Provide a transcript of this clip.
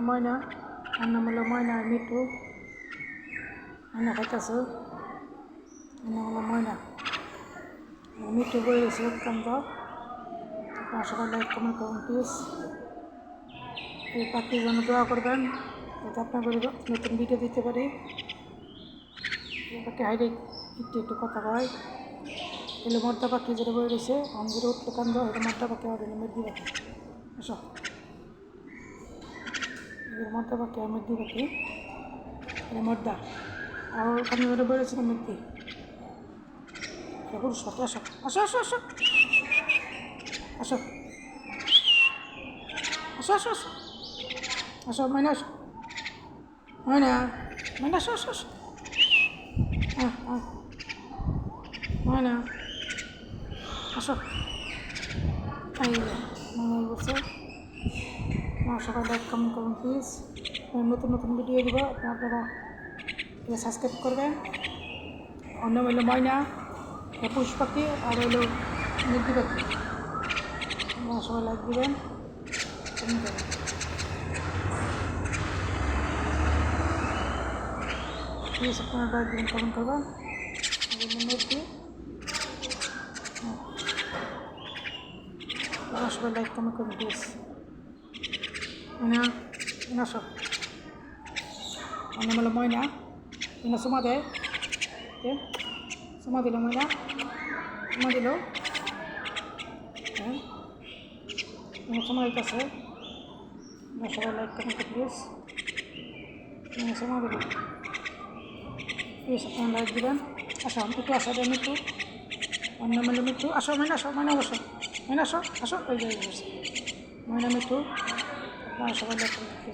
ময়না, আর নাম হলো ময়না আর মিঠু। ময়না খাইতেছে, আর নাম হলো ময়না। মিঠু বই রয়েছে কান্দ। আপনারা সবাই লাইক কমেন্ট করুন প্লিজ। এই পাখির জন্য দোয়া করবেন, যাতে আপনাদের নতুন ভিডিও দিতে পারি। পাখি হাইরে একটু একটু কথা কয়। এলে মর্দা পাখি যেটা বই রয়েছে, আমাদের উঠলে কান্দ, এটা মর্দা পাখি আর এলে মেদি পাখি। আসো, মর্দা পাখি আর মেদি পাখি, এটা মর্দা। আর ওখানে যেটা বই রয়েছে মেদি। পুরুষ পাখি। আসো আসো আসো আসো আসো আসো আসো আসো আসো ময়না, আসো ময়না, ময়না আসো আসো আসো। ময়না আসো। এই মনে বলছে আমার সবাই লাইক কমেন্ট করুন প্লিজ। নতুন নতুন ভিডিও দিব, আপনারা সাবস্ক্রাইব করবেন। অন্য হইল ময়না, পুষ পাখি, আর হইল মির্গি পাখি। আপনারা সবাই লাইক দিবেন, কমেন্ট করবেন প্লিজ। আপনারা লাইক দিবেন, কমেন্ট করবেন। মির্গি আপনারা সবাই লাইক কমেন্ট করুন প্লিজ। ময়না আসো। আমার নাম হলো ময়না। ময়না সুমা দেয়, সুমা দিল ময়না, সুমা দিল। হ্যাঁ, সুমা দিতেছে। সবাই লাইক কমেন্ট প্লিজ। সুমা দিল প্লিজ, আপনারা লাইক দিবেন। আসো একটু আসা দেয় মিঠু, আমার নাম হলো মিঠু। আসো ময়না, আসো ময়না, বসো ময়না, আসো আসো। ওই যে ময়না মিঠু, আপনারা সবাই লাইক কমেন্ট প্লিজ।